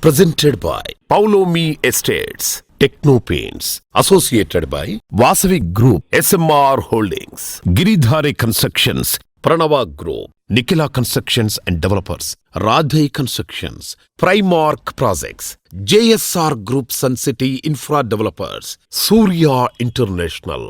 presented by Paulomi Estates, Techno Paints, associated by Vasavi Group, SMR Holdings, Giridhare Constructions, Pranava Group, Nikhila Constructions and Developers, Radhe Constructions, Primark Projects, JSR Group Sun City Infra Developers, Surya International.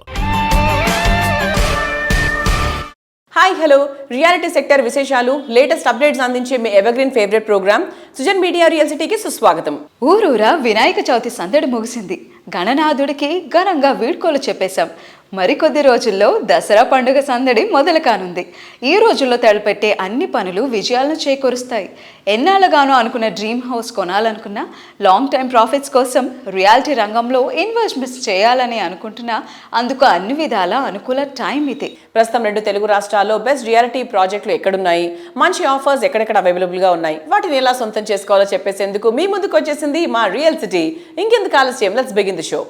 Hi hello reality sector విశేషాలు latest updates అందించే మీ evergreen favourite programme Sujan media real సిటీకి సుస్వాగతం. ఊరూరా వినాయక చవితి సందడి ముగిసింది. గణనాథుడికి ఘనంగా వీడ్కోలు చెప్పేశాం. మరికొద్ది రోజుల్లో దసరా పండుగ సందడి మొదలు కానుంది. ఈ రోజుల్లో తలపెట్టే అన్ని పనులు విజయాలను చేకూరుస్తాయి. ఎన్నాళ్ళగానో అనుకున్న డ్రీమ్ హౌస్ కొనాలనుకున్నా, లాంగ్ టైం ప్రాఫిట్స్ కోసం రియాలిటీ రంగంలో ఇన్వెస్ట్మెంట్స్ చేయాలని అనుకుంటున్నా, అందుకు అన్ని విధాల అనుకూల టైం ఇది. ప్రస్తుతం 2 తెలుగు రాష్ట్రాల్లో బెస్ట్ రియాలిటీ ప్రాజెక్టులు ఎక్కడున్నాయి, మంచి ఆఫర్స్ ఎక్కడెక్కడ అవైలబుల్గా ఉన్నాయి, వాటిని ఎలా సొంతం చేసుకోవాలో చెప్పేసేందుకు మీ ముందుకు వచ్చేసింది మా రియల్ సిటీ. ఇంకెందుకు ఆలస్యం, లెట్స్ బిగిన్ ది షో.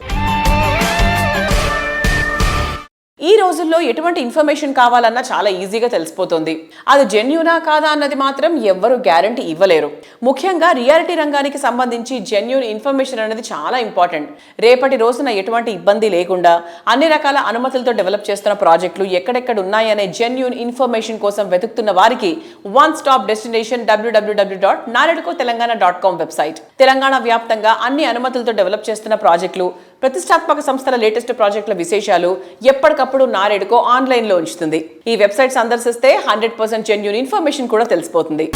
ఈ రోజుల్లో ఎటువంటి ఇన్ఫర్మేషన్ కావాలన్నా చాలా ఈజీగా తెలిసిపోతుంది. అది జెన్యూనా కాదా అన్నది మాత్రం ఎవ్వరూ గ్యారంటీ ఇవ్వలేరు. ముఖ్యంగా రియాలిటీ రంగానికి సంబంధించి జెన్యూన్ ఇన్ఫర్మేషన్ అనేది చాలా ఇంపార్టెంట్. రేపటి రోజున ఎటువంటి ఇబ్బంది లేకుండా అన్ని రకాల అనుమతులతో డెవలప్ చేస్తున్న ప్రాజెక్టులు ఎక్కడెక్కడ ఉన్నాయనే జెన్యూన్ ఇన్ఫర్మేషన్ కోసం వెతుకుతున్న వారికి one stop destination www.naredcotelangaana.com website. Telangana వ్యాప్తంగా అన్ని అనుమతులతో డెవలప్ చేస్తున్న ప్రాజెక్టులు, ప్రతిష్టాత్మక సంస్థల లేటెస్ట్ ప్రాజెక్టుల విశేషాలు ఎప్పటికప్పుడు నారెడ్కో ఆన్లైన్లో ఉంచుతుంది. ఈ వెబ్సైట్ సందర్శిస్తే 100% జెన్యూన్ ఇన్ఫర్మేషన్ కూడా తెలిసిపోతుంది.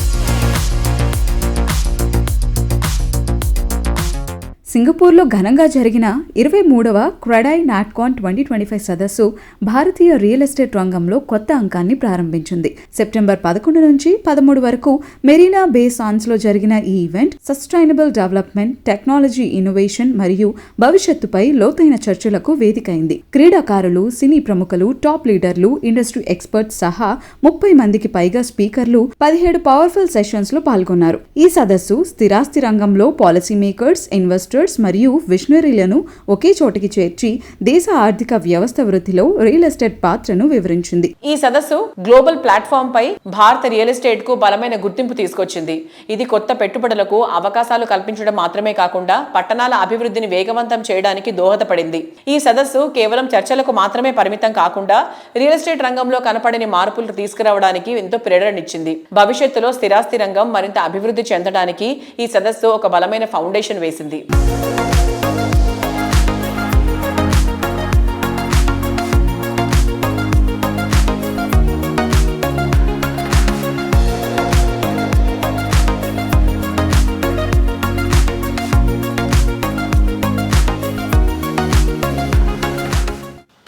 సింగపూర్లో ఘనంగా జరిగిన 23వ క్రెడాయ్ నాట్కాన్ 2025 సదస్సు భారతీయ రియల్ ఎస్టేట్ రంగంలో కొత్త అంకాన్ని ప్రారంభించింది. సెప్టెంబర్ 11 నుంచి 13 వరకు మెరీనా బే సాన్స్లో జరిగిన ఈ event sustainable development, technology innovation మరియు భవిష్యత్తుపై లోతైన చర్చలకు వేదికైంది. క్రీడాకారులు, సినీ ప్రముఖులు, టాప్ లీడర్లు, ఇండస్ట్రీ ఎక్స్పర్ట్స్ సహా 30 మందికి పైగా స్పీకర్లు 17 పవర్ఫుల్ సెషన్స్ లో పాల్గొన్నారు. ఈ సదస్సు స్థిరాస్తి రంగంలో పాలసీ మేకర్స్, ఇన్వెస్టర్స్ మరియు విషనరీలను ఒకే చోటికి చేర్చి దేశ ఆర్థిక వ్యవస్థ వృద్ధిలో రియల్ ఎస్టేట్ పాత్రను వివరించింది. ఈ సదస్సు గ్లోబల్ ప్లాట్ఫామ్ పై భారత రియల్ ఎస్టేట్ కు బలమైన గుర్తింపు తీసుకొచ్చింది. ఇది కొత్త పెట్టుబడులకు అవకాశాలు కల్పించడం మాత్రమే కాకుండా పట్టణాల అభివృద్ధిని వేగవంతం చేయడానికి దోహదపడింది. ఈ సదస్సు కేవలం చర్చలకు మాత్రమే పరిమితం కాకుండా రియల్ ఎస్టేట్ రంగంలో కనపడని మార్పులు తీసుకురావడానికి ఎంతో ప్రేరణనిచ్చింది. భవిష్యత్తులో స్థిరాస్తి రంగం మరింత అభివృద్ధి చెందడానికి ఈ సదస్సు ఒక బలమైన ఫౌండేషన్ వేసింది.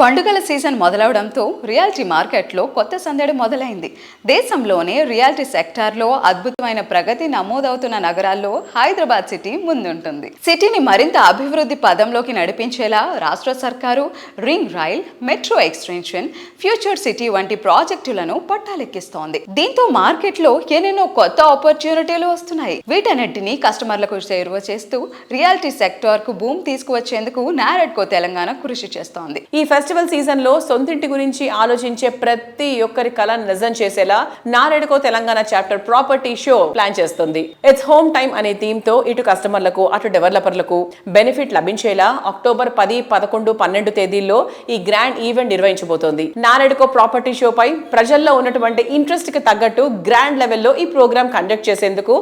పండుగల సీజన్ మొదలవడంతో రియాలిటీ మార్కెట్లో కొత్త సందడి మొదలైంది. దేశంలోనే రియాలిటీ సెక్టార్లో అద్భుతమైన ప్రగతి నమోదవుతున్న నగరాల్లో హైదరాబాద్ సిటీ ముందుంటుంది. సిటీని మరింత అభివృద్ధి పదంలోకి నడిపించేలా రాష్ట్ర సర్కారు ring rail, metro extension, future city వంటి ప్రాజెక్టులను పట్టాలెక్కిస్తోంది. దీంతో మార్కెట్లో ఎన్నెన్నో కొత్త ఆపర్చునిటీలు వస్తున్నాయి. వీటన్నిటిని కస్టమర్లకు చేరువ చేస్తూ రియాలిటీ సెక్టార్ కు బూమ్ తీసుకువచ్చేందుకు నారెడ్కో తెలంగాణ కృషి చేస్తోంది. ఈ ఫెస్టివల్ సీజన్ లో సొంతింటి గురించి ఆలోచించే ప్రతి ఒక్కరి కళ నిజం చేసేలా NAREDCO Telangana chapter property show plan చేస్తుంది. ఇట్స్ హోమ్ టైమ్ అనే థీమ్ తో ఇటు కస్టమర్లకు అటు డెవలపర్లకు బెనిఫిట్ లభించేలా అక్టోబర్ 10, 11, 12 తేదీల్లో ఈ గ్రాండ్ ఈవెంట్ నిర్వహించబోతోంది. నారెడ్కో ప్రాపర్టీ షో పై ప్రజల్లో ఉన్నటువంటి ఇంట్రెస్ట్ కి తగ్గట్టు గ్రాండ్ లెవెల్లో ఈ ప్రోగ్రామ్ కండక్ట్ చేసేందుకు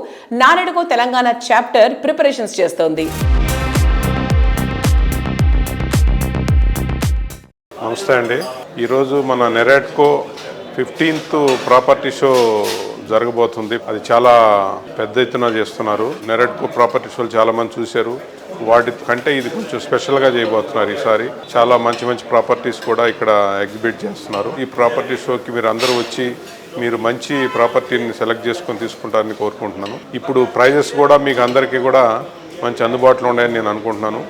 నారెడ్కో తెలంగాణ చాప్టర్ ప్రిపరేషన్స్ చేస్తోంది. నమస్తే అండి. ఈరోజు మన నెరెడ్కో 15th ప్రాపర్టీ షో జరగబోతుంది. అది చాలా పెద్ద ఎత్తున చేస్తున్నారు. నెరెడ్కో ప్రాపర్టీ షోలు చాలా మంది చూశారు. వాటి కంటే ఇది కొంచెం స్పెషల్గా చేయబోతున్నారు. ఈసారి చాలా మంచి మంచి ప్రాపర్టీస్ కూడా ఇక్కడ ఎగ్జిబిట్ చేస్తున్నారు. ఈ ప్రాపర్టీ షోకి మీరు అందరూ వచ్చి మీరు మంచి ప్రాపర్టీని సెలెక్ట్ చేసుకొని తీసుకుంటారని కోరుకుంటున్నాను. ఇప్పుడు ప్రైజెస్ కూడా మీకు అందరికీ కూడా మంచి అందుబాటులో ఉన్నాయని నేను అనుకుంటున్నాను.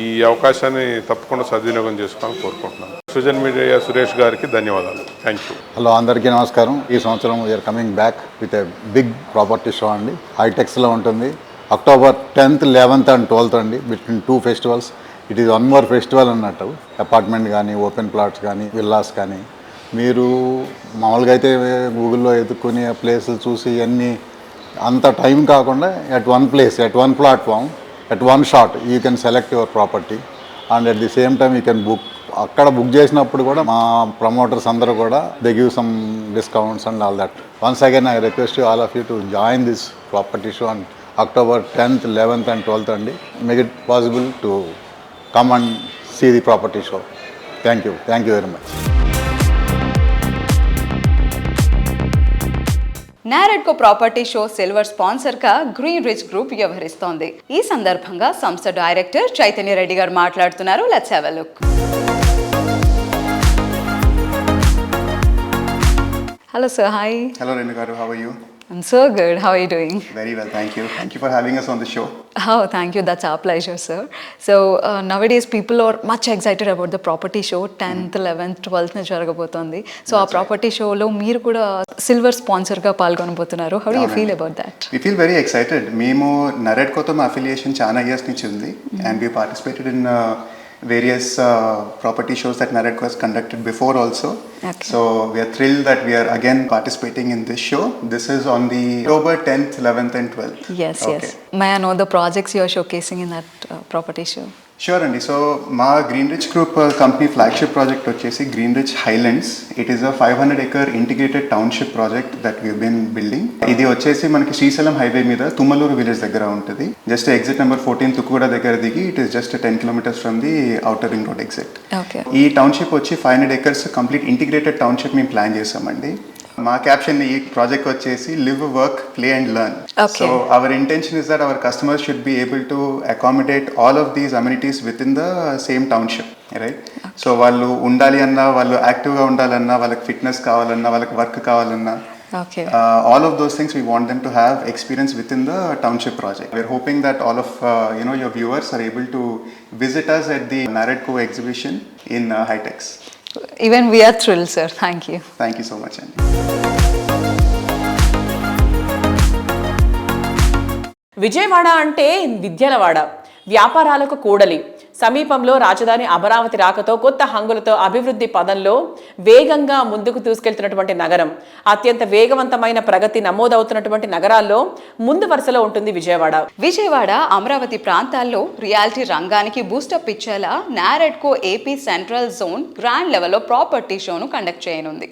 ఈ అవకాశాన్ని తప్పకుండా సద్వినియోగం చేసుకోవాలని కోరుకుంటున్నాను. సుజన్ మీడియా సురేష్ గారికి ధన్యవాదాలు. Thank you. హలో, అందరికీ నమస్కారం. ఈ సంవత్సరం we are coming back with a big property show అండి. హైటెక్స్లో ఉంటుంది. October 10th, 11th and 12th అండి, between 2 festivals. It is one more festival అన్నట్టు. అపార్ట్మెంట్ కానీ, ఓపెన్ ప్లాట్స్ కానీ, విల్లాస్ కానీ, మీరు మామూలుగా అయితే గూగుల్లో ఎదుర్కొని ఆ ప్లేసులు చూసి అన్నీ అంత టైం కాకుండా at one place, at one platform, at one shot you can select your property and at the same time you can book. అక్కడ బుక్ చేసినప్పుడు కూడా మా ప్రమోటర్స్ అందరూ కూడా they give some discounts and all that. Once again I request you all of you to join this property show and October 10th, 11th and 12th అండి. Make it possible to come and see the property show. Thank you very much. NAREDCO property show silver స్పాన్సర్గా Green Rich Group వ్యవహరిస్తోంది. ఈ సందర్భంగా సంస్థ director Chaitanya Reddy garu మాట్లాడుతున్నారు. Let's have a look. Hello sir, hi. Hello Renu garu, how are you? I'm so good. How are you doing? Very well, thank you. Thank you for having us on the show. Oh, thank you. That's our pleasure, sir. So nowadays people are much excited about the property show. 10th, 11th, 12th న జరగబోతోంది. So ఆ property షోలో మీరు కూడా silver స్పాన్సర్గా పాల్గొనబోతున్నారు. How do you feel about that? We feel very excited. మేము నరెడ్కోతో మా affiliation చాలా years నుంచి ఉంది and we participated in various property shows that Naredco has conducted before also. Okay. So we are thrilled that we are again participating in this show. This is on the October 10th, 11th and 12th. Yes, yes. May I know the projects you are showcasing in that property show? Sure అండి. So మా Green Rich Group company flagship project వచ్చేసి Green Rich Highlands. It is a 500 acre integrated township project that we been building. ఇది వచ్చేసి మనకి Srisailam highway మీద Tummaluru village దగ్గర ఉంటుంది. Just exit number 14 Tukkuguda దగ్గర దిగి it is just 10 kilometers from the outer ring road exit. Okay. ఈ టౌన్షిప్ వచ్చి 500 acres కంప్లీట్ ఇంటిగ్రేటెడ్ టౌన్షిప్ మేము ప్లాన్ చేసామండి. మా క్యాప్షన్ ఈ ప్రాజెక్ట్ వచ్చేసి live, work, play and learn. So our intention is that our customers should be able to accommodate all of these amenities with in the same township, right? So వాళ్ళు ఉండాలి అన్నా, వాళ్ళు యాక్టివ్గా ఉండాలన్నా, వాళ్ళకి ఫిట్నెస్ కావాలన్నా, వాళ్ళకి వర్క్ కావాలన్నా, Okay. All of those things we want them to have experience within the township project. We're hoping that all of your viewers are able to visit us at the Naredco exhibition in Hitex. Even we are thrilled, sir. Thank you. Thank you so much, Andy. Vijayawada అంటే విద్యలవాడ, వ్యాపారాలకు కూడలి. సమీపంలో రాజధాని అమరావతి రాకతో కొత్త హంగులతో అభివృద్ధి పదంలో వేగంగా ముందుకు తీసుకెళ్తున్నటువంటి నగరం. అత్యంత వేగవంతమైన ప్రగతి నమోదవుతున్నటువంటి నగరాల్లో ముందు వరుసలో ఉంటుంది విజయవాడ. విజయవాడ, అమరావతి ప్రాంతాల్లో రియాలిటీ రంగానికి బూస్టప్ ఇచ్చేలా NAREDCO AP central zone grand లెవెల్లో ప్రాపర్టీ షోను కండక్ట్ చేయనుంది.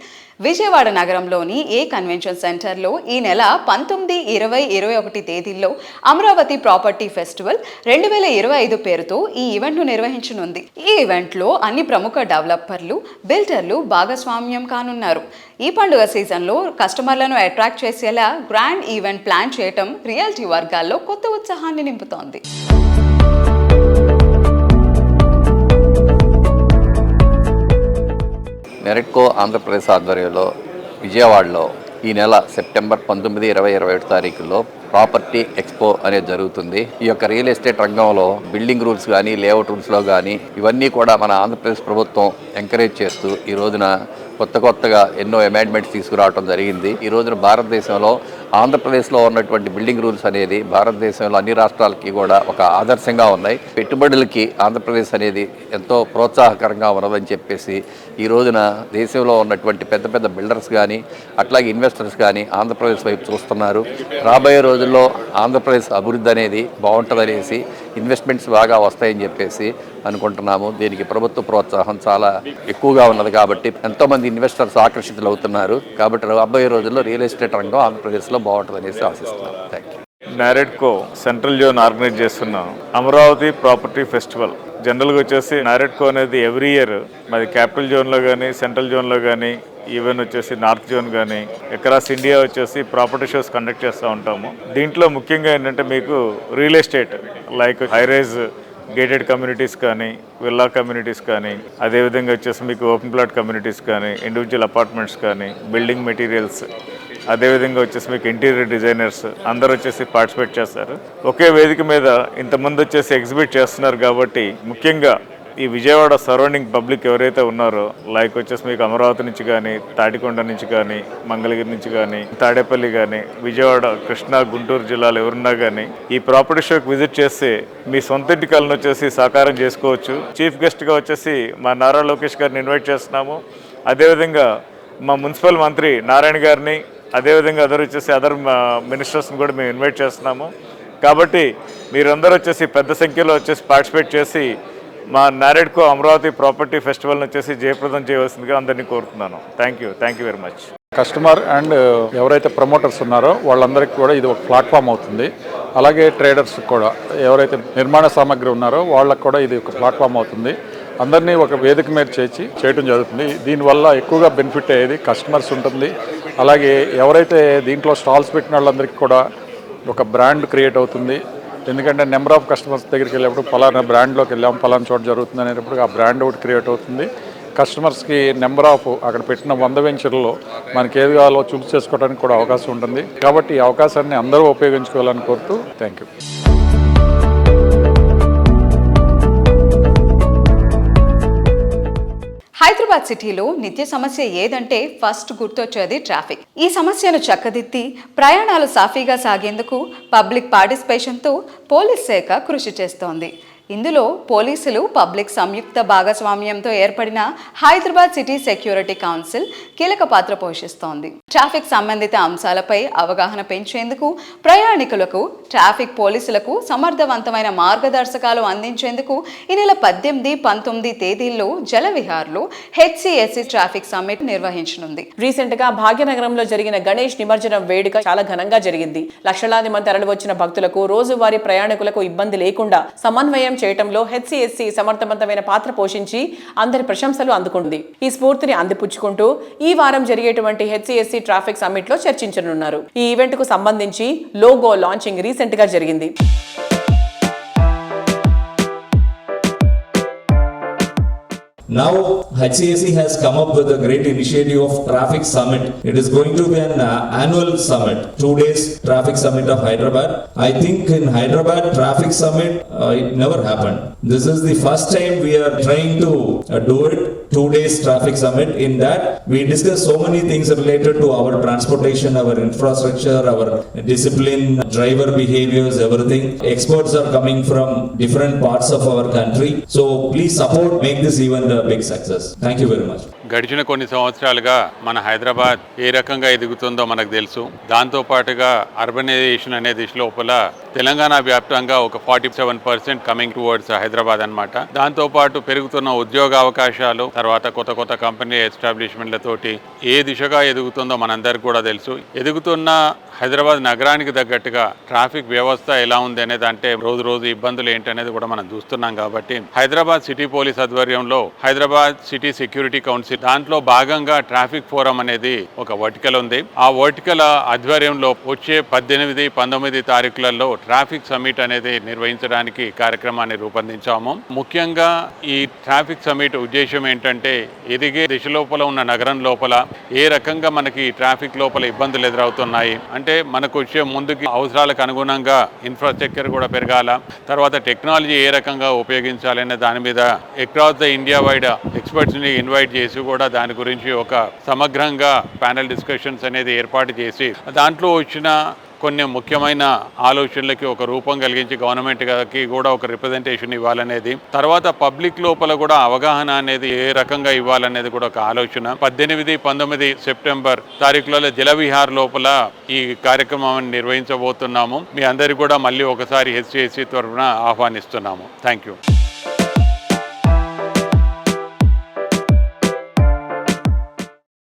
విజయవాడ నగరంలోని ఏ కన్వెన్షన్ సెంటర్లో ఈ నెల 19, 20, 21 తేదీల్లో అమరావతి ప్రాపర్టీ ఫెస్టివల్ 2025 పేరుతో ఈ ఈవెంట్ను నిర్వహించనుంది. ఈ ఈవెంట్లో అన్ని ప్రముఖ డెవలపర్లు, బిల్డర్లు భాగస్వామ్యం కానున్నారు. ఈ పండుగ సీజన్లో కస్టమర్లను అట్రాక్ట్ చేసేలా గ్రాండ్ ఈవెంట్ ప్లాన్ చేయటం రియల్టీ వర్గాల్లో కొత్త ఉత్సాహాన్ని నింపుతోంది. నెరెడ్కో ఆంధ్రప్రదేశ్ ఆధ్వర్యంలో విజయవాడలో ఈ నెల సెప్టెంబర్ 19, 20, 21 తారీఖుల్లో ప్రాపర్టీ ఎక్స్పో అనేది జరుగుతుంది. ఈ యొక్క రియల్ ఎస్టేట్ రంగంలో బిల్డింగ్ రూల్స్ కానీ, లేఅవుట్ రూల్స్లో కానీ ఇవన్నీ కూడా మన ఆంధ్రప్రదేశ్ ప్రభుత్వం ఎంకరేజ్ చేస్తూ ఈ రోజున కొత్తగా ఎన్నో అమెండ్మెంట్స్ తీసుకురావడం జరిగింది. ఈ రోజున భారతదేశంలో ఆంధ్రప్రదేశ్లో ఉన్నటువంటి బిల్డింగ్ రూల్స్ అనేది భారతదేశంలో అన్ని రాష్ట్రాలకి కూడా ఒక ఆదర్శంగా ఉన్నాయి. పెట్టుబడులకి ఆంధ్రప్రదేశ్ అనేది ఎంతో ప్రోత్సాహకరంగా ఉన్నదని చెప్పేసి ఈ రోజున దేశంలో ఉన్నటువంటి పెద్ద బిల్డర్స్ కానీ, అట్లాగే ఇన్వెస్టర్స్ కానీ ఆంధ్రప్రదేశ్ వైపు చూస్తున్నారు. రాబోయే రోజుల్లో ఆంధ్రప్రదేశ్ అభివృద్ధి అనేది బాగుంటుందనేసి, ఇన్వెస్ట్మెంట్స్ బాగా వస్తాయని చెప్పేసి అనుకుంటున్నాము. దీనికి ప్రభుత్వ ప్రోత్సాహం చాలా ఎక్కువగా ఉన్నది కాబట్టి ఎంతోమంది ఇన్వెస్టర్స్ ఆకర్షితులు అవుతున్నారు. కాబట్టి రాబోయే రోజుల్లో రియల్ ఎస్టేట్ రంగం ఆంధ్రప్రదేశ్లో బాగుంటుందనేసి ఆశిస్తున్నాం. Thank you. NAREDCO central zone organise చేస్తున్నాం అమరావతి ప్రాపర్టీ ఫెస్టివల్. జనరల్గా వచ్చేసి నారెడ్కో అనేది ఎవ్రీ ఇయర్ మరి క్యాపిటల్ జోన్లో కానీ, సెంట్రల్ జోన్లో కానీ, ఈవెన్ వచ్చేసి నార్త్ జోన్ కానీ అక్రాస్ ఇండియా వచ్చేసి ప్రాపర్టీ షోస్ కండక్ట్ చేస్తూ ఉంటాము. దీంట్లో ముఖ్యంగా ఏంటంటే మీకు real estate like high-rise gated communities కానీ, విల్లా కమ్యూనిటీస్ కానీ, అదేవిధంగా వచ్చేసి మీకు ఓపెన్ ప్లాట్ కమ్యూనిటీస్ కానీ, ఇండివిజువల్ అపార్ట్మెంట్స్ కానీ, బిల్డింగ్ మెటీరియల్స్, అదేవిధంగా వచ్చేసి మీకు ఇంటీరియర్ డిజైనర్స్ అందరూ వచ్చేసి పార్టిసిపేట్ చేస్తారు. ఒకే వేదిక మీద ఇంతమంది వచ్చేసి ఎగ్జిబిట్ చేస్తున్నారు కాబట్టి ముఖ్యంగా ఈ విజయవాడ సరౌండింగ్ పబ్లిక్ ఎవరైతే ఉన్నారో లైక్ వచ్చేసి మీకు అమరావతి నుంచి కానీ, తాటికొండ నుంచి కానీ, మంగళగిరి నుంచి కానీ, తాడేపల్లి కానీ, విజయవాడ, కృష్ణా, గుంటూరు జిల్లాలో ఎవరున్నా కానీ ఈ ప్రాపర్టీ షోకి విజిట్ చేసి మీ సొంత ఇంటి కలను వచ్చేసి సాకారం చేసుకోవచ్చు. చీఫ్ గెస్ట్గా వచ్చేసి మా నారా లోకేష్ గారిని ఇన్వైట్ చేస్తున్నాము. అదేవిధంగా మా మున్సిపల్ మంత్రి నారాయణ గారిని, అదేవిధంగా అదర్ మినిస్టర్స్ని కూడా మేము ఇన్వైట్ చేస్తున్నాము. కాబట్టి మీరందరూ వచ్చేసి పెద్ద సంఖ్యలో వచ్చేసి పార్టిసిపేట్ చేసి మా నారెడ్కో అమరావతి ప్రాపర్టీ ఫెస్టివల్ని వచ్చేసి జయప్రదం చేయవలసిందిగా అందరినీ కోరుతున్నాను. Thank you very much. Customer and ఎవరైతే ప్రమోటర్స్ ఉన్నారో వాళ్ళందరికీ కూడా ఇది ఒక ప్లాట్ఫామ్ అవుతుంది. అలాగే ట్రేడర్స్ కూడా ఎవరైతే నిర్మాణ సామాగ్రి ఉన్నారో వాళ్ళకు కూడా ఇది ఒక ప్లాట్ఫామ్ అవుతుంది. అందరినీ ఒక వేదిక మీద చేయడం జరుగుతుంది. దీనివల్ల ఎక్కువగా బెనిఫిట్ అయ్యేది కస్టమర్స్ ఉంటుంది. అలాగే ఎవరైతే దీంట్లో స్టాల్స్ పెట్టిన వాళ్ళందరికీ కూడా ఒక బ్రాండ్ క్రియేట్ అవుతుంది. ఎందుకంటే నెంబర్ ఆఫ్ కస్టమర్స్ దగ్గరికి వెళ్ళేప్పుడు పలానా బ్రాండ్లోకి వెళ్ళాం, పలానా చోట జరుగుతుంది అనేటప్పుడు ఆ బ్రాండ్ ఒకటి క్రియేట్ అవుతుంది. కస్టమర్స్కి నెంబర్ ఆఫ్ అక్కడ పెట్టిన 100 వెంచర్లో మనకి ఏది కావాలో చూస్ చేసుకోవడానికి కూడా అవకాశం ఉంటుంది. కాబట్టి ఈ అవకాశాన్ని అందరూ ఉపయోగించుకోవాలని కోరుతూ థ్యాంక్ యూ. హైదరాబాద్ సిటీలో నిత్య సమస్య ఏదంటే ఫస్ట్ గుర్తొచ్చేది ట్రాఫిక్. ఈ సమస్యను చక్కదిద్ది ప్రయాణాలు సాఫీగా సాగేందుకు పబ్లిక్ పార్టిసిపేషన్తో పోలీస్ శాఖ కృషి చేస్తోంది. ఇందులో పోలీసులు పబ్లిక్ సంయుక్త భాగస్వామ్యంతో ఏర్పడిన హైదరాబాద్ సిటీ సెక్యూరిటీ కౌన్సిల్ కీలక పాత్ర పోషిస్తోంది. ట్రాఫిక్ సంబంధిత అంశాలపై అవగాహన పెంచేందుకు, ప్రయాణికులకు, ట్రాఫిక్ పోలీసులకు సమర్థవంతమైన మార్గదర్శకాలు అందించేందుకు ఈ నెల 18, 19 తేదీల్లో జలవిహార్లో హెచ్సిఎస్సి ట్రాఫిక్ సమ్మిట్ నిర్వహించనుంది. రీసెంట్ గా భాగ్యనగరంలో జరిగిన గణేష్ నిమజ్జనం వేడుక చాలా ఘనంగా జరిగింది. లక్షలాది మంది తరలి వచ్చిన భక్తులకు, రోజువారీ ప్రయాణికులకు ఇబ్బంది లేకుండా సమన్వయం చేయటంలో హెచ్సిఎస్సి సమర్థవంతమైన పాత్ర పోషించి అందరి ప్రశంసలు అందుకుంది. ఈ స్ఫూర్తిని అందిపుచ్చుకుంటూ ఈ వారం జరిగేటువంటి హెచ్సిఎస్సి ట్రాఫిక్ సమ్మిట్ లో చర్చించనున్నారు. ఈ ఈవెంట్ కు సంబంధించి లోగో లాంచింగ్ రీసెంట్ గా జరిగింది. Now HCAC has come up with a great initiative of Traffic Summit. It is going to be an annual summit, 2 days Traffic Summit of Hyderabad. I think in Hyderabad Traffic Summit, it never happened. This is the first time we are trying to do it, 2 days Traffic Summit. In that, we discuss so many things related to our transportation, our infrastructure, our discipline, driver behaviors, everything. Experts are coming from different parts of our country. So please support, make this event a big success. Thank you very much. గడిచిన కొన్ని సంవత్సరాలుగా మన హైదరాబాద్ ఏ రకంగా ఎదుగుతుందో మనకు తెలుసు. దాంతోపాటుగా urbanisation అనే దిశ లోపల తెలంగాణ వ్యాప్తంగా ఒక 47% కమింగ్ టువర్డ్స్ హైదరాబాద్ అన్నమాట. దాంతోపాటు పెరుగుతున్న ఉద్యోగ అవకాశాలు, తర్వాత కొత్త కంపెనీ ఎస్టాబ్లిష్మెంట్లతోటి ఏ దిశగా ఎదుగుతుందో మనందరికీ కూడా తెలుసు. ఎదుగుతున్న హైదరాబాద్ నగరానికి తగ్గట్టుగా ట్రాఫిక్ వ్యవస్థ ఎలా ఉంది అనేది, అంటే రోజు ఇబ్బందులు ఏంటనేది కూడా మనం చూస్తున్నాం. కాబట్టి హైదరాబాద్ సిటీ పోలీస్ ఆధ్వర్యంలో హైదరాబాద్ సిటీ సెక్యూరిటీ కౌన్సిల్ దాంట్లో భాగంగా ట్రాఫిక్ ఫోరం అనేది ఒక వర్టికల్ ఉంది. ఆ వర్టికల్ ఆధ్వర్యంలో వచ్చే 18, 19 తారీఖులలో ట్రాఫిక్ సమ్మిట్ అనేది నిర్వహించడానికి కార్యక్రమాన్ని రూపొందించాము. ముఖ్యంగా ఈ ట్రాఫిక్ సమ్మిట్ ఉద్దేశం ఏంటంటే, ఎదిగే దిశ లోపల ఉన్న నగరం లోపల ఏ రకంగా మనకి ట్రాఫిక్ లోపల ఇబ్బందులు ఎదురవుతున్నాయి, అంటే మనకు వచ్చే ముందుకి అవసరాలకు అనుగుణంగా ఇన్ఫ్రాస్ట్రక్చర్ కూడా పెరగాల, తర్వాత టెక్నాలజీ ఏ రకంగా ఉపయోగించాలనే దాని మీద అక్రాస్ ద ఇండియా వైడ్ ఎక్స్పర్ట్స్ని ఇన్వైట్ చేసి కూడా దాని గురించి ఒక సమగ్రంగా ప్యానెల్ డిస్కషన్స్ అనేది ఏర్పాటు చేసి దాంట్లో వచ్చిన కొన్ని ముఖ్యమైన ఆలోచనలకి ఒక రూపం కలిగించి గవర్నమెంట్కి కూడా ఒక రిప్రజెంటేషన్ ఇవ్వాలనేది, తర్వాత పబ్లిక్ లోపల కూడా అవగాహన అనేది ఏ రకంగా ఇవ్వాలనేది కూడా ఒక ఆలోచన. 18, 19 సెప్టెంబర్ తారీఖులలో జలవిహార్ లోపల ఈ కార్యక్రమాన్ని నిర్వహించబోతున్నాము. మీ అందరికీ కూడా మళ్ళీ ఒకసారి హెచ్సిఎస్సి తరఫున ఆహ్వానిస్తున్నాము. Thank you.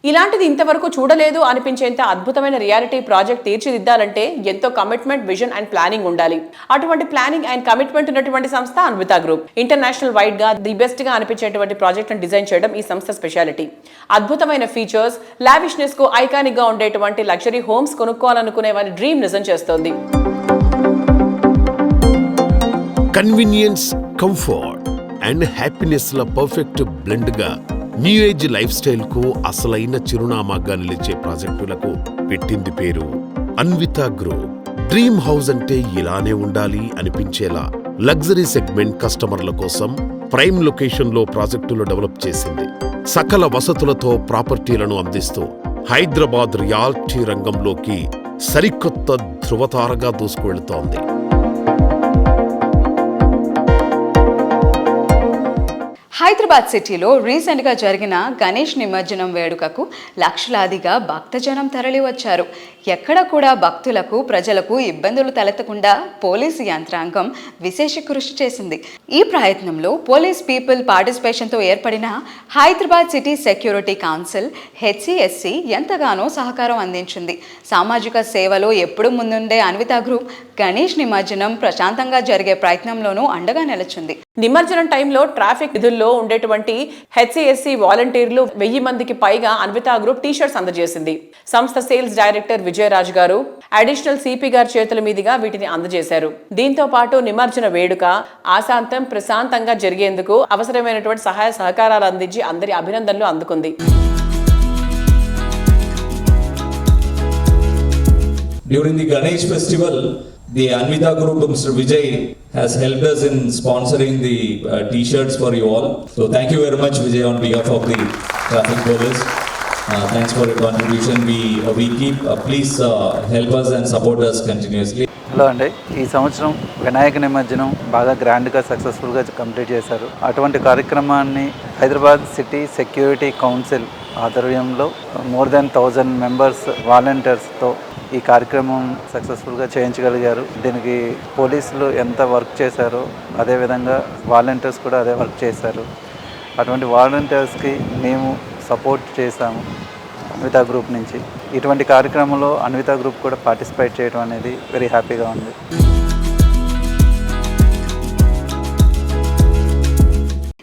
ఇలాంటిది ఇంతవరకు చూడలేదు అనిపించేంత అద్భుతమైన రియాలిటీ ప్రాజెక్ట్ తీర్చిదిద్దాలంటే ఎంతో కమిట్మెంట్, విజన్ అండ్ ప్లానింగ్ ఉండాలి. అటువంటి ప్లానింగ్ అండ్ కమిట్మెంట్ ఉన్నటువంటి సంస్థ అన్విత గ్రూప్. ఇంటర్నేషనల్ వైడ్ గా ది బెస్ట్ గా అనిపించేటువంటి ప్రాజెక్ట్ డిజైన్ చేయడం ఈ సంస్థ స్పెషాలిటీ. అద్భుతమైన ఫీచర్స్, లావిష్నెస్ కు ఐకానిక్ గా ఉండేటువంటి లగ్జరీ హోమ్స్ కొనుక్కోవాలనుకునే వారి డ్రీమ్ నిజం చేస్తోంది. కన్వీనియన్స్, కంఫర్ట్ అండ్ హ్యాపీనెస్ ల పర్ఫెక్ట్ బ్లెండ్ గా న్యూ ఏజ్ లైఫ్ స్టైల్ కు అసలైన చిరునామాగా నిలిచే ప్రాజెక్టులకు పెట్టింది పేరు అన్విత గ్రూప్. డ్రీమ్ హౌస్ అంటే ఇలానే ఉండాలి అనిపించేలా లగ్జరీ సెగ్మెంట్ కస్టమర్ల కోసం ప్రైమ్ లొకేషన్ లో ప్రాజెక్టులు డెవలప్ చేసింది. సకల వసతులతో ప్రాపర్టీలను అందిస్తూ హైదరాబాద్ రియాలిటీ రంగంలోకి సరికొత్త ధృవతారగా దూసుకువెళుతోంది. హైదరాబాద్ సిటీలో రీసెంట్గా జరిగిన గణేష్ నిమజ్జనం వేడుకకు లక్షలాదిగా భక్తజనం తరలివచ్చారు. ఎక్కడ కూడా భక్తులకు ప్రజలకు ఇబ్బందులు తలెత్తకుండా పోలీసు యంత్రాంగం విశేష కృషి చేసింది. ఈ ప్రయత్నంలో పోలీస్ పీపుల్ పార్టిసిపేషన్తో ఏర్పడిన హైదరాబాద్ సిటీ సెక్యూరిటీ కౌన్సిల్ హెచ్సిఎస్సి ఎంతగానో సహకారం అందించింది. సామాజిక సేవలో ఎప్పుడు ముందుండే అన్విత గ్రూప్ గణేష్ నిమజ్జనం ప్రశాంతంగా జరిగే ప్రయత్నంలోనూ అండగా నిలిచింది. నిమజ్జనం టైంలో ట్రాఫిక్ విధుల్లో ఉండేటువంటి హెచ్సిఎస్సి వాలంటీర్లు 1000 మందికి పైగా అన్విత గ్రూప్ టీ-షర్ట్స్ అందజేసింది. సంస్థ సేల్స్ డైరెక్టర్ విజయరాజ్ గారు అడిషనల్ సిపి గారి చేతుల మీదుగా వీటిని అందజేశారు. దీంతో పాటు నిమజ్జన వేడుక ఆశాంతం ప్రశాంతంగా జరిగేందుకు అవసరమైనటువంటి సహాయ సహకారాలు అందించి అందరి అభినందనలు అందుకుంది. During the Ganesh festival, the Anvita group, Mr. Vijay, has helped us in sponsoring the t-shirts for you all. So thank you very much, Vijay, on behalf of the traffic police. Thanks for your contribution. We keep, please help us and support us continuously. Hello అండి, ఈ సంవత్సరం వినాయక నిమజ్జనం బాగా గ్రాండ్గా సక్సెస్ఫుల్గా complete చేశారు. అటువంటి కార్యక్రమాన్ని హైదరాబాద్ సిటీ సెక్యూరిటీ కౌన్సిల్ ఆధ్వర్యంలో మోర్ దెన్ 1000 మెంబర్స్ వాలంటీర్స్తో ఈ కార్యక్రమం సక్సెస్ఫుల్గా చేయించగలిగారు. దీనికి పోలీసులు ఎంత వర్క్ చేశారో అదేవిధంగా వాలంటీర్స్ కూడా అదే వర్క్ చేశారు. అటువంటి వాలంటీర్స్కి మేము సపోర్ట్ చేశాము అన్విత గ్రూప్ నుంచి. ఇటువంటి కార్యక్రమంలో అన్విత గ్రూప్ కూడా పార్టిసిపేట్ చేయడం అనేది వెరీ హ్యాపీగా ఉంది.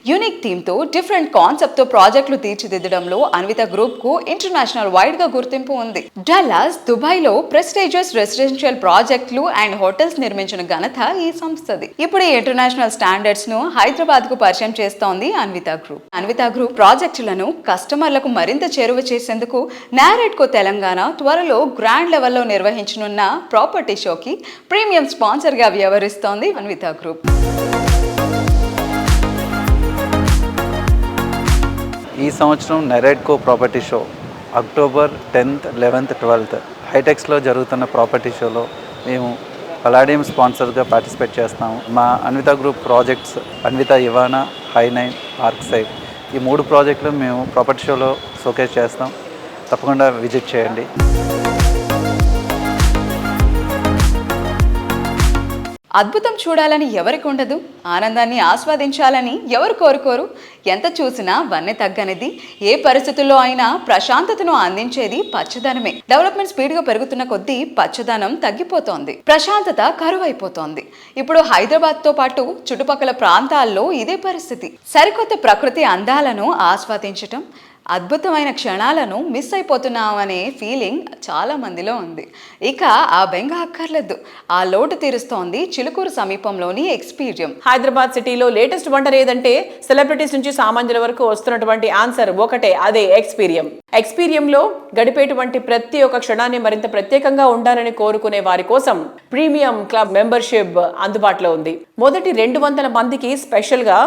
యూనిక్ థీమ్తో డిఫరెంట్ కాన్సెప్ట్తో ప్రాజెక్టులు తీర్చిదిద్దడంలో అన్విత గ్రూప్కు ఇంటర్నేషనల్ వైడ్గా గుర్తింపు ఉంది. డల్లాస్, దుబాయ్లో ప్రెస్టీజియస్ రెసిడెన్షియల్ ప్రాజెక్టులు అండ్ హోటల్స్ నిర్మించిన ఘనత ఈ సంస్థది. ఇప్పుడు ఈ ఇంటర్నేషనల్ స్టాండర్డ్స్ను హైదరాబాద్కు పరిచయం చేస్తోంది అన్విత గ్రూప్. అన్విత గ్రూప్ ప్రాజెక్టులను కస్టమర్లకు మరింత చేరువ చేసేందుకు నారెడ్కో తెలంగాణ త్వరలో గ్రాండ్ లెవెల్లో నిర్వహించనున్న ప్రాపర్టీ షోకి ప్రీమియం స్పాన్సర్గా వ్యవహరిస్తోంది అన్విత గ్రూప్. ఈ సంవత్సరం NAREDCO property show October 10th, 11th, 12th హైటెక్స్లో జరుగుతున్న ప్రాపర్టీ షోలో మేము పలాడియం స్పాన్సర్గా పార్టిసిపేట్ చేస్తాము. మా Anvita group projects Anvita Ivana, హై9, పార్క్ సైడ్ ఈ 3 ప్రాజెక్టులు మేము ప్రాపర్టీ షోలో షోకేస్ చేస్తాం. తప్పకుండా విజిట్ చేయండి. అద్భుతం చూడాలని ఎవరికి ఉండదు, ఆనందాన్ని ఆస్వాదించాలని ఎవరు కోరుకోరు. ఎంత చూసినా వన్నె తగ్గనిది, ఏ పరిస్థితుల్లో అయినా ప్రశాంతతను అందించేది పచ్చదనమే. డెవలప్మెంట్ స్పీడ్గా పెరుగుతున్న కొద్దీ పచ్చదనం తగ్గిపోతోంది, ప్రశాంతత కరువైపోతోంది. ఇప్పుడు హైదరాబాద్తో పాటు చుట్టుపక్కల ప్రాంతాల్లో ఇదే పరిస్థితి. సరికొత్త ప్రకృతి అందాలను ఆస్వాదించటం, అద్భుతమైన క్షణాలను మిస్ అయిపోతున్నామనే ఫీలింగ్ చాలా మందిలో ఉంది. ఇక ఆ బెంగ అక్కర్లేదు, ఆ లోటు తీరుస్తోంది చిలుకూరు సమీపంలోని ఎక్స్పీరియం. హైదరాబాద్ సిటీలో లేటెస్ట్ వండర్ ఏదంటే సెలబ్రిటీస్ నుంచి సామాన్యుల వరకు వస్తున్నటువంటి ఆన్సర్ ఒకటే, అదే ఎక్స్పీరియం. ఎక్స్పీరియంలో గడిపేటువంటి ప్రతి ఒక్క క్షణాన్ని మరింత ప్రత్యేకంగా ఉండాలని కోరుకునే వారి కోసం ప్రీమియం క్లబ్ మెంబర్షిప్ అందుబాటులో ఉంది. మొదటి 200 మందికి స్పెషల్ గా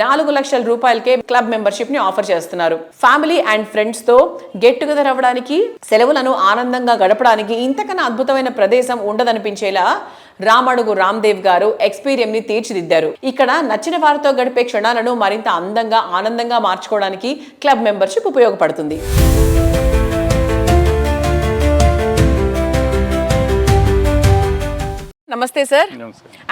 4 లక్షల రూపాయలకే క్లబ్ మెంబర్షిప్ ని ఆఫర్ చేస్తున్నారు. ఫ్యామిలీ అండ్ ఫ్రెండ్స్ తో గెట్ టుగెదర్ అవ్వడానికి, సెలవులను ఆనందంగా గడపడానికి ఇంతకన్నా అద్భుతమైన ప్రదేశం ఉండదనిపించేలా రామడుగు రామ్దేవ్ గారు ఎక్స్పీరియం ని తీర్చిదిద్దారు. ఇక్కడ నచ్చిన వారితో గడిపే క్షణాలను మరింత అందంగా, ఆనందంగా మార్చుకోవడానికి క్లబ్ మెంబర్షిప్ ఉపయోగపడుతుంది. నమస్తే సార్.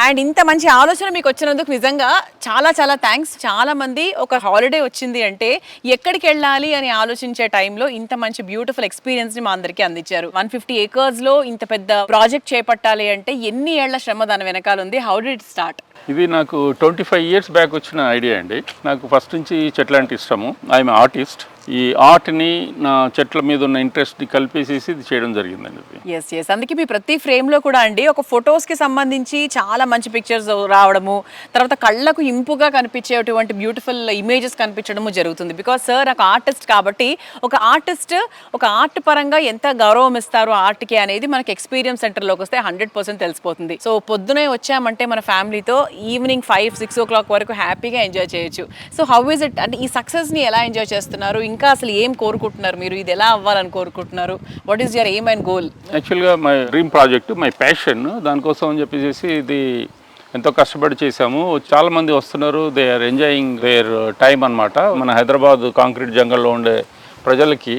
అండ్ ఇంత మంచి ఆలోచన మీకు వచ్చినందుకు నిజంగా చాలా చాలా థ్యాంక్స్. చాలా మంది ఒక హాలిడే వచ్చింది అంటే ఎక్కడికి వెళ్ళాలి అని ఆలోచించే టైంలో ఇంత మంచి బ్యూటిఫుల్ ఎక్స్పీరియన్స్ ని మా అందరికీ అందించారు. 150 acres లో ఇంత పెద్ద ప్రాజెక్ట్ చేపట్టాలి అంటే ఎన్ని ఏళ్ల శ్రమ దాని వెనకాల ఉంది? How did it start? ఇది నాకు 25 years బ్యాక్ వచ్చిన ఐడియా అండి. నాకు ఫస్ట్ నుంచి చెట్లు అంటే ఇష్టము. I'm artist. ఈ ఆర్ట్ని నా చెట్ల మీద ఉన్న ఇంట్రెస్ట్ని కలిపేసేసి ఇది చేయడం జరిగిందండి. ఎస్ అందుకే మీ ప్రతి ఫ్రేమ్లో కూడా అండి ఒక ఫొటోస్కి సంబంధించి చాలా మంచి పిక్చర్స్ రావడము, తర్వాత కళ్ళకు ఇంపుగా కనిపించేటువంటి బ్యూటిఫుల్ ఇమేజెస్ కనిపించడము జరుగుతుంది. బికాస్ సార్ ఒక ఆర్టిస్ట్ కాబట్టి ఒక ఆర్టిస్ట్ ఒక ఆర్ట్ పరంగా ఎంత గౌరవం ఇస్తారు ఆర్ట్కి అనేది మనకి ఎక్స్పీరియన్స్ సెంటర్లోకి వస్తే 100% తెలిసిపోతుంది. సో పొద్దునే వచ్చామంటే మన ఫ్యామిలీతో ఈవినింగ్ 5-6 o'clock వరకు హ్యాపీగా ఎంజాయ్ చేయొచ్చు. సో హౌ ఇస్ ఇట్ అంటే ఈ సక్సెస్ని ఎలా ఎంజాయ్ చేస్తున్నారు? ఇంకా అసలు ఏం కోరుకుంటున్నారు మీరు? ఇది ఎలా అవ్వాలని కోరుకుంటున్నారు? What is your aim and goal? యాక్చువల్గా my dream project, my passion. దానికోసం అని చెప్పేసి ఇది ఎంతో కష్టపడి చేశాము. చాలా మంది వస్తున్నారు, they are enjoying their time అన్నమాట. మన హైదరాబాద్ కాంక్రీట్ జంగల్లో ఉండే ప్రజలకి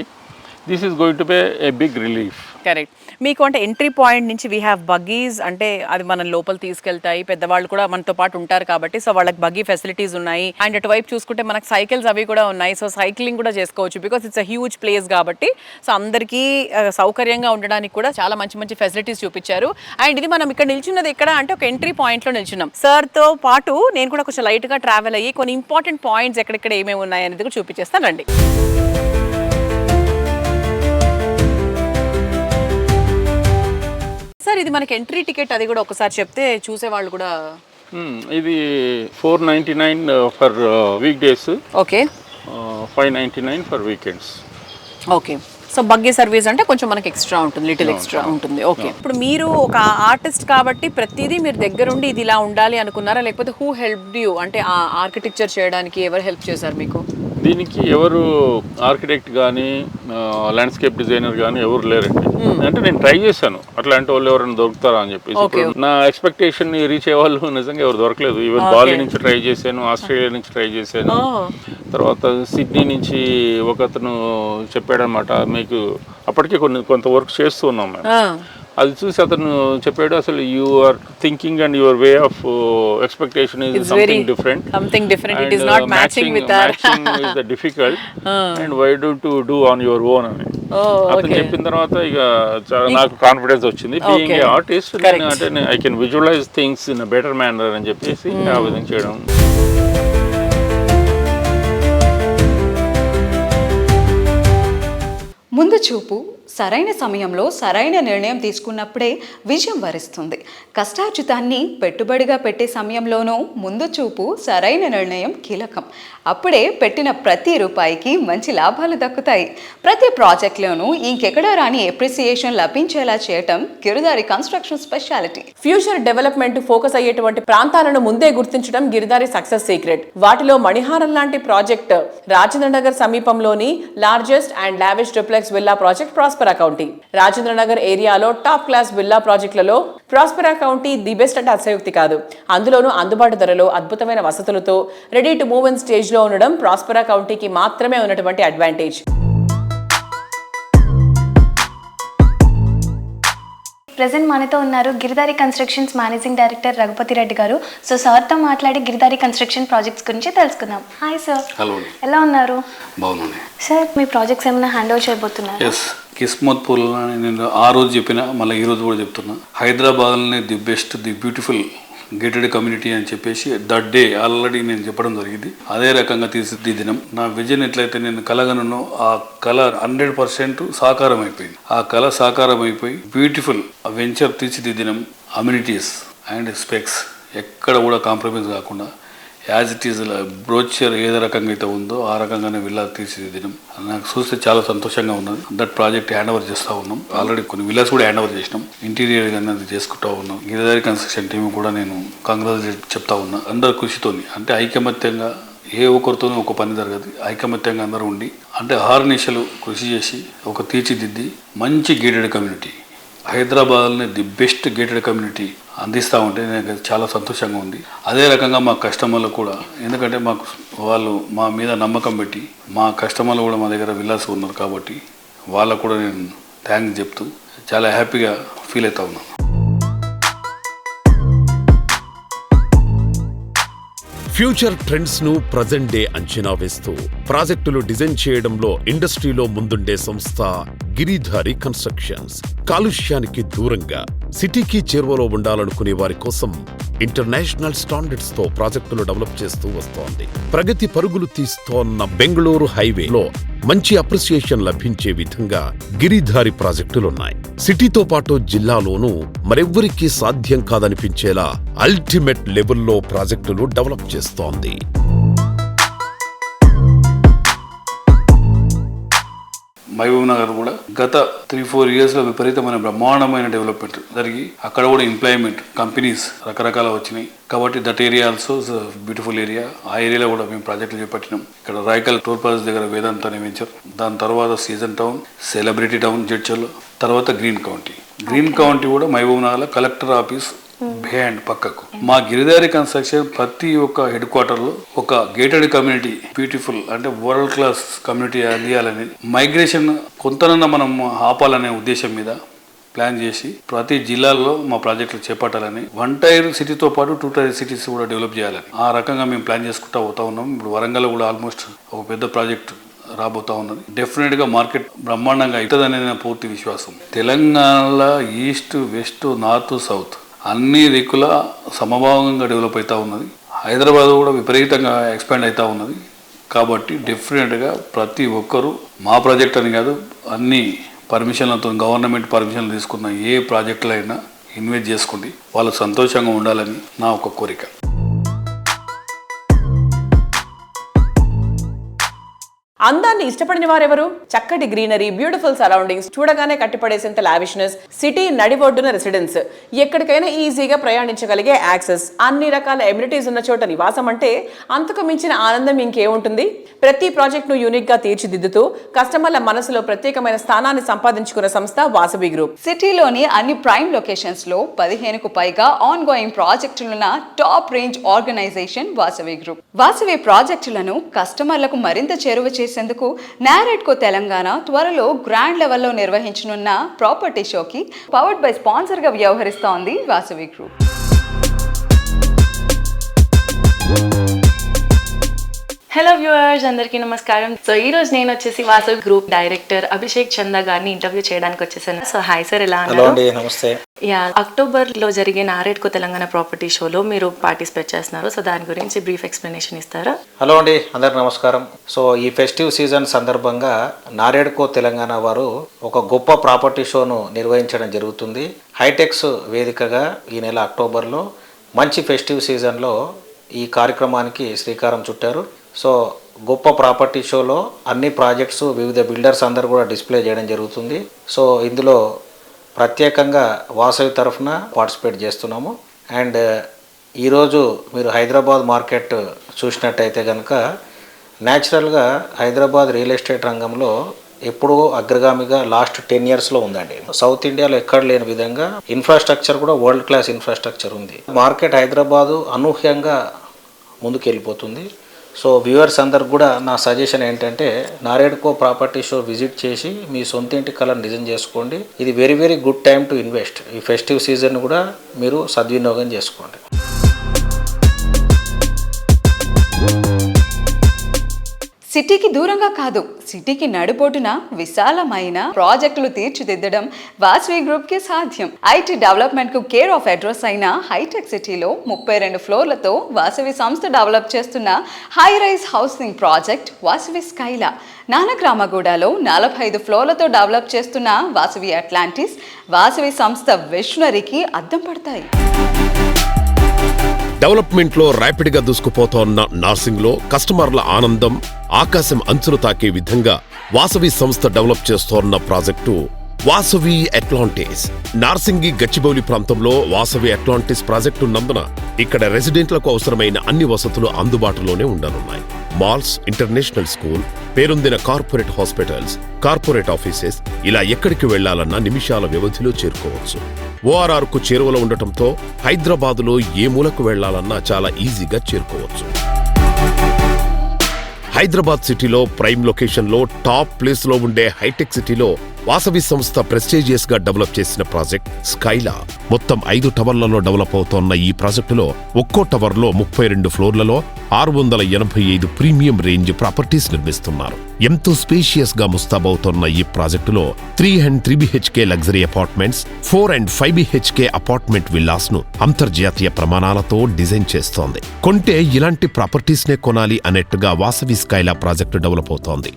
this is going to be a big relief. Correct. మీకు అంటే ఎంట్రీ పాయింట్ నుంచి వీ హ్యావ్ బగ్గీస్, అంటే అది మనం లోపల తీసుకెళ్తాయి, పెద్దవాళ్ళు కూడా మనతో పాటు ఉంటారు కాబట్టి సో వాళ్ళకి బగ్గీ ఫెసిలిటీస్ ఉన్నాయి. అండ్ అటువైపు చూసుకుంటే మనకు సైకిల్స్ అవి కూడా ఉన్నాయి, సో సైక్లింగ్ కూడా చేసుకోవచ్చు because it's a huge place కాబట్టి. సో అందరికీ సౌకర్యంగా ఉండడానికి కూడా చాలా మంచి మంచి ఫెసిలిటీస్ చూపించారు. అండ్ ఇది మనం ఇక్కడ నిల్చున్నది ఎక్కడ అంటే ఒక ఎంట్రీ పాయింట్లో నిల్చున్నాం. సార్తో పాటు నేను కూడా కొంచెం లైట్గా ట్రావెల్ అయ్యి కొన్ని ఇంపార్టెంట్ పాయింట్స్ ఎక్కడెక్కడ ఏమేమి ఉన్నాయి అనేది కూడా చూపించేస్తాను రండి. సార్ ఇది మనకి ఎంట్రీ టికెట్ అది కూడా ఒకసారి చెప్తే చూసేవాళ్ళు కూడా. ఇది 499 for week days, okay, 599 for weekends. Okay. So buggy service అంటే కొంచెం మనకి ఎక్స్ట్రా ఉంటుంది, లిటిల్ ఎక్స్ట్రా ఉంటుంది. ఓకే. ఇప్పుడు మీరు ఒక ఆర్టిస్ట్ కాబట్టి ప్రతిదీ మీరు దగ్గరుండి ఇది ఇలా ఉండాలి అనుకున్నారా, లేకపోతే హూ హెల్ప్డ్ యూ, అంటే ఆ ఆర్కిటెక్చర్ చేయడానికి ఎవరు హెల్ప్ చేశారు మీకు? దీనికి ఎవరు ఆర్కిటెక్ట్ కానీ ల్యాండ్స్కేప్ డిజైనర్ కానీ ఎవరు లేరండి. అంటే నేను ట్రై చేశాను అట్లాంటి వాళ్ళు ఎవరైనా దొరుకుతారా అని చెప్పేసి. నా ఎక్స్పెక్టేషన్ రీచ్ అయ్యే వాళ్ళు నిజంగా ఎవరు దొరకలేదు. ఈవెన్ బాలి నుంచి ట్రై చేశాను, ఆస్ట్రేలియా నుంచి ట్రై చేశాను, తర్వాత సిడ్నీ నుంచి ఒకతను చెప్పాడనమాట, మీకు అప్పటికే కొంత వర్క్ చేస్తూ ఉన్నాం మేము. అది చూసి అతను చెప్పాడు, అసలు you are thinking and your way of expectation is something different. It is not matching with our matching is the difficult and why don't you do on your own అని అతను చెప్పిన తర్వాత ఇక చాలా నాకు కాన్ఫిడెన్స్ వచ్చింది. బీయింగ్ ఏ ఆర్టిస్ట్ అంటే I can visualise things in better manner అని చెప్పేసి ఆ విధంగా చేయడం. ముందు చూపు, సరైన సమయంలో సరైన నిర్ణయం తీసుకున్నప్పుడే విజయం వరిస్తుంది. కష్టార్జితాన్ని పెట్టుబడిగా పెట్టే సమయంలోనూ ముందు చూపు, సరైన నిర్ణయం కీలకం. అప్పుడే పెట్టిన ప్రతి రూపాయికి మంచి లాభాలు దక్కుతాయి. ప్రతి ప్రాజెక్ట్లోనూ ఇంకెక్కడా రాని ఎప్రిసియేషన్ లభించేలా చేయటం Giridhari construction speciality. Future development focus అయ్యేటువంటి ప్రాంతాలను ముందే గుర్తించడం గిరిదారి సక్సెస్ సీక్రెట్. వాటిలో మణిహారం లాంటి ప్రాజెక్ట్ రాజేంద్ర నగర్ సమీపంలోని largest and lavish triplex villa project Prospera County. Rajendra Nagar ఏరియాలో టాప్ క్లాస్ విల్లా ప్రాజెక్టులలో ప్రాస్పరా కౌంటీ ది బెస్ట్ అంటే అతిశయోక్తి కాదు. అందులోనూ అందుబాటు ధరలో అద్భుతమైన వసతులతో ready to move in stage లో ఉండడం ప్రాస్పరా కౌంటీకి మాత్రమే ఉన్నటువంటి అడ్వాంటేజ్. ప్రెజెంట్ మనతో ఉన్నారు Giridhari construction managing director Raghupathi Reddy గారు. సో సార్తో మాట్లాడి గిరిదారి కన్స్ట్రక్షన్ ప్రాజెక్ట్స్ గురించి తెలుసుకుందాం. Hi sir. హలో. ఎలా ఉన్నారు? బాగున్నాను సార్. మీ ప్రాజెక్ట్స్ ఏమైనా హ్యాండ్ ఓవర్ చేయబోతున్నారు? ఎస్, కిస్మత్పూర్లో నేను ఆ రోజు చెప్పిన, మళ్ళీ ఈ రోజు కూడా చెప్తున్నా, హైదరాబాద్లోనే the best, the beautiful gated community అని చెప్పేసి దట్ డే ఆల్రెడీ నేను చెప్పడం జరిగింది. అదే రకంగా తీర్చిదిద్దడం నా విజన్ ఎట్లయితే నేను కలగనో ఆ కళ 100% సాకారం అయిపోయింది. ఆ కళ సాకారం అయిపోయి బ్యూటిఫుల్ వెంచర్ తీర్చిదిద్దడం, అమ్యూనిటీస్ అండ్ స్పెక్స్ ఎక్కడ కూడా కాంప్రమైజ్ కాకుండా యాజ్ ఇట్ ఈజ్ బ్రోచర్ ఏ రకంగా అయితే ఉందో ఆ రకంగానే విల్లా తీర్చిదిద్దడం నాకు చూస్తే చాలా సంతోషంగా ఉన్నది. దట్ ప్రాజెక్ట్ హ్యాండ్ ఓవర్ చేస్తూ ఉన్నాం. ఆల్రెడీ కొన్ని విల్లాస్ కూడా హ్యాండ్ ఓవర్ చేసినాం. ఇంటీరియర్ అనేది చేసుకుంటూ ఉన్నాం. గిరిదారి కన్స్ట్రక్షన్ టీం కూడా నేను కంగ్రాచులేట్ చెప్తా ఉన్నా. అందరు కృషితోని, అంటే ఐకమత్యంగా ఏ ఒక్కరితోనూ ఒక పని జరగదు. ఐకమత్యంగా అందరూ ఉండి, అంటే అహర్నిశలు కృషి చేసి ఒక తీర్చిదిద్ది మంచి గేటెడ్ కమ్యూనిటీ, హైదరాబాద్లోనే ది బెస్ట్ గేటెడ్ కమ్యూనిటీ అందిస్తూ ఉంటే నాకు చాలా సంతోషంగా ఉంది. అదే రకంగా మా కస్టమర్లు కూడా, ఎందుకంటే మాకు వాళ్ళు మా మీద నమ్మకం పెట్టి మా కస్టమర్లు కూడా మా దగ్గర విల్లాస్ ఉన్నారు కాబట్టి వాళ్ళకు కూడా నేను థ్యాంక్స్ చెప్తూ చాలా హ్యాపీగా ఫీల్ అవుతా ఉన్నాను. ఫ్యూచర్ ట్రెండ్స్ ను ప్రజెంట్ డే అంచనా వేస్తూ ప్రాజెక్టులు డిజైన్ చేయడంలో ఇండస్ట్రీలో ముందుండే సంస్థ గిరిధారి కన్స్ట్రక్షన్స్. కాలుష్యానికి దూరంగా సిటీకి చేరువలో ఉండాలనుకునే వారి కోసం ఇంటర్నేషనల్ స్టాండర్డ్స్ తో ప్రాజెక్టులు డెవలప్ చేస్తూ వస్తోంది. ప్రగతి పరుగులు తీస్తోన్న బెంగళూరు హైవేలో మంచి అప్రిసియేషన్ లభించే విధంగా గిరిధారి ప్రాజెక్టులున్నాయి. సిటీతో పాటు జిల్లాలోనూ మరెవ్వరికీ సాధ్యం కాదనిపించేలా అల్టిమేట్ లెవెల్లో ప్రాజెక్టులు డెవలప్ చేస్తోంది. మహబూబ్ నగర్ కూడా గత 3-4 yearsలో విపరీతమైన బ్రహ్మాండమైన డెవలప్మెంట్ జరిగి అక్కడ కూడా ఎంప్లాయ్మెంట్ కంపెనీస్ రకరకాల వచ్చినాయి. కాబట్టి that area also beautiful area. ఆ ఏరియాలో కూడా మేము ప్రాజెక్టులు చేపట్టినాం. ఇక్కడ రాయకల్ టోల్ ప్లాజా దగ్గర వేదాంత అనే వెంచర్, దాని తర్వాత సీజన్ టౌన్, సెలబ్రిటీ టౌన్ జడ్చర్లో, తర్వాత గ్రీన్ కౌంటీ. గ్రీన్ కౌంటీ కూడా మహబూబ్ నగర్లో కలెక్టర్ ఆఫీస్ బిహైండ్ పక్కకు మా గిరిదారి కన్స్ట్రక్షన్ ప్రతి ఒక్క హెడ్ క్వార్టర్లో ఒక గేటెడ్ కమ్యూనిటీ బ్యూటిఫుల్ అంటే వరల్డ్ క్లాస్ కమ్యూనిటీ అందియాలని మైగ్రేషన్ కొంతనన్నా మనం ఆపాలనే ఉద్దేశం మీద ప్లాన్ చేసి ప్రతి జిల్లాల్లో మా ప్రాజెక్టులు చేపట్టాలని 1 టైర్ సిటీతో పాటు 2 టైర్ సిటీస్ కూడా డెవలప్ చేయాలని ఆ రకంగా మేము ప్లాన్ చేసుకుంటూ పోతా ఉన్నాం. ఇప్పుడు వరంగల్ కూడా ఆల్మోస్ట్ ఒక పెద్ద ప్రాజెక్ట్ రాబోతా ఉన్నది. డెఫినెట్గా మార్కెట్ బ్రహ్మాండంగా అవుతుందనే నా పూర్తి విశ్వాసం. తెలంగాణలో ఈస్ట్ వెస్ట్ నార్త్ సౌత్ అన్ని దిక్కుల సమభావంగా డెవలప్ అవుతూ ఉన్నది. హైదరాబాద్ కూడా విపరీతంగా ఎక్స్పాండ్ అవుతూ ఉన్నది. కాబట్టి డెఫినెట్గా ప్రతి ఒక్కరూ మా ప్రాజెక్ట్ అని కాదు అన్ని పర్మిషన్లతో గవర్నమెంట్ పర్మిషన్లు తీసుకున్న ఏ ప్రాజెక్టులో అయినా ఇన్వెస్ట్ చేసుకుంటే వాళ్ళు సంతోషంగా ఉండాలని నా ఒక కోరిక. అందాన్ని ఇష్టపడిన వారెవరు? చక్కటి గ్రీనరీ, బ్యూటిఫుల్ సరౌండింగ్స్, చూడగానే కట్టిపడేసేంత లావిష్నెస్, సిటీ నడిబొడ్డున రెసిడెన్స్, ఎక్కడికైనా ఈజీగా ప్రయాణించగలిగే యాక్సెస్, అన్ని రకాల ఎమ్యూనిటీస్ ఉన్న చోట నివాసం అంటే అంతకు మించిన ఆనందం ఇంకేముంటుంది? ప్రతి ప్రాజెక్ట్ను యూనిక్ గా తీర్చిదిద్దుతూ కస్టమర్ల మనసులో ప్రత్యేకమైన స్థానాన్ని సంపాదించుకున్న సంస్థ వాసవి గ్రూప్. సిటీలోని అన్ని ప్రైమ్ లొకేషన్స్ లో 15కు పైగా ఆన్ గోయింగ్ ప్రాజెక్టులున్న top range organisation Vasavi group. Vasavi ప్రాజెక్టులను కస్టమర్లకు మరింత చేరువ చేసేందుకు నారెడ్కో తెలంగాణ త్వరలో గ్రాండ్ లెవెల్లో నిర్వహించనున్న ప్రాపర్టీ షోకి పవర్డ్ బై స్పాన్సర్ గా వ్యవహరిస్తోంది వాసవి గ్రూప్. హలో వ్యూవర్స్, అందరికీ నమస్కారం. సో ఈ రోజు నేను వచ్చేసి వాసవి గ్రూప్ డైరెక్టర్ అభిషేక్ చందా గారిని ఇంటర్వ్యూ చేయడానికి వచ్చేసాను. సో హాయ్ సార్, ఎలా ఉన్నారు? నమస్తే. అక్టోబర్ లో జరిగే నారెడ్కో తెలంగాణ ప్రాపర్టీ షోలో మీరు పార్టిసిపేట్ చేస్తున్నారు. సో దాని గురించి బ్రీఫ్ ఎక్స్ప్లెనేషన్ ఇస్తారా? హలో అండి, అందరికి నమస్కారం. సో ఈ ఫెస్టివ్ సీజన్ సందర్భంగా నారెడ్కో తెలంగాణ వారు ఒక గొప్ప ప్రాపర్టీ షోను నిర్వహించడం జరుగుతుంది. హైటెక్స్ వేదికగా ఈ నెల అక్టోబర్లో మంచి ఫెస్టివ్ సీజన్లో ఈ కార్యక్రమానికి శ్రీకారం చుట్టారు. సో గొప్ప ప్రాపర్టీ షోలో అన్ని ప్రాజెక్ట్స్ వివిధ బిల్డర్స్ అందరూ కూడా డిస్ప్లే చేయడం జరుగుతుంది. సో ఇందులో ప్రత్యేకంగా వాసవి తరఫున పార్టిసిపేట్ చేస్తున్నాము. అండ్ ఈరోజు మీరు హైదరాబాద్ మార్కెట్ చూసినట్టయితే కనుక న్యాచురల్గా హైదరాబాద్ రియల్ ఎస్టేట్ రంగంలో ఎప్పుడూ అగ్రగామిగా లాస్ట్ 10 yearsలో ఉందండి. సౌత్ ఇండియాలో ఎక్కడ లేని విధంగా ఇన్ఫ్రాస్ట్రక్చర్ కూడా వరల్డ్ క్లాస్ ఇన్ఫ్రాస్ట్రక్చర్ ఉంది. మార్కెట్ హైదరాబాదు అనూహ్యంగా ముందుకెళ్ళిపోతుంది. సో వ్యూవర్స్ అందరికి కూడా నా సజెషన్ ఏంటంటే నారెడ్కో ప్రాపర్టీ షో విజిట్ చేసి మీ సొంత ఇంటి కళను డిజైన్ చేసుకోండి. ఇది very very good time to invest. ఈ ఫెస్టివ్ సీజన్ కూడా మీరు సద్వినియోగం చేసుకోండి. సిటీకి దూరంగా కాదు, సిటీకి నడిబొడ్డున విశాలమైన ప్రాజెక్టులు తీర్చిదిద్దడం వాసవి గ్రూప్ కి సాధ్యం. ఐటీ డెవలప్మెంట్ కు కేర్ ఆఫ్ అడ్రస్ అయిన హైటెక్ సిటీలో 32 ఫ్లోర్లతో వాసవి సంస్థ డెవలప్ చేస్తున్న high rise housing project Vasavi Skyla, నానక్రామగూడలో 45 ఫ్లోర్లతో డెవలప్ చేస్తున్న వాసవి అట్లాంటిస్ వాసవి సంస్థ విషనరీకి అద్దం పడతాయి. డెవలప్మెంట్ లో ర్యాపిడ్ గా దూసుకుపోతోన్న నార్సింగ్ లో కస్టమర్ల ఆనందం ఆకాశం అంచులు తాకే విధంగా వాసవి సంస్థ డెవలప్ చేస్తోన్న ప్రాజెక్టు వాసవి అట్లాంటిస్. నార్సింగి గచ్చిబౌలి ప్రాంతంలో వాసవి అట్లాంటిస్ ప్రాజెక్టు ఉన్నందున ఇక్కడ రెసిడెంట్లకు అవసరమైన అన్ని వసతులు అందుబాటులోనే ఉండనున్నాయి. మాల్స్, ఇంటర్నేషనల్ స్కూల్, పేరొందిన కార్పొరేట్ హాస్పిటల్స్, కార్పొరేట్ ఆఫీసెస్, ఇలా ఎక్కడికి వెళ్లాలన్నా నిమిషాల వ్యవధిలో చేరుకోవచ్చు. ఓఆర్ఆర్ కు చేరువలో ఉండటంతో హైదరాబాదులో ఏ మూలకు వెళ్లాలన్నా చాలా ఈజీగా చేరుకోవచ్చు. హైదరాబాద్ సిటీలో ప్రైమ్ లొకేషన్ లో టాప్ ప్లేస్ లో ఉండే హైటెక్ సిటీలో వాసవి సంస్థ ప్రెస్టీజియస్ గా డెవలప్ చేసిన ప్రాజెక్ట్ స్కైలా. మొత్తం 5 టవర్లలో డెవలప్ అవుతోన్న ఈ ప్రాజెక్టులో ఒక్కో టవర్లో 32 ఫ్లోర్లలో 685 ప్రీమియం రేంజ్ ప్రాపర్టీస్ నిర్మిస్తున్నారు. ఎంతో స్పేషియస్ గా ముస్తాబవుతోన్న ఈ ప్రాజెక్టులో 3 and 3 BHK luxury apartments, 4 and 5 BHK apartment villas ను అంతర్జాతీయ ప్రమాణాలతో డిజైన్ చేస్తోంది. కొంటే ఇలాంటి ప్రాపర్టీస్ నే కొనాలి అన్నట్టుగా వాసవి స్కైలా ప్రాజెక్టు డెవలప్ అవుతోంది.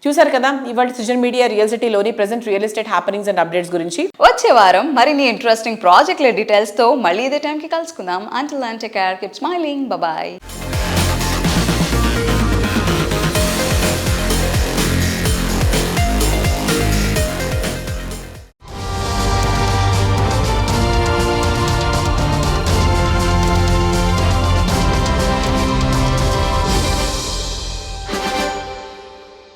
చూసారు కదా ఇవాళ సృజన్ మీడియా రియల్ సిటీలోని present real estate happenings and updates గురించి. వచ్చే వారం మరిన్ని ఇంట్రెస్టింగ్ ప్రాజెక్టుల డీటెయిల్స్ తో మళ్ళీ ఇదే టైంకి కలుసుకుందాం. Until then take care, keep smiling, bye by.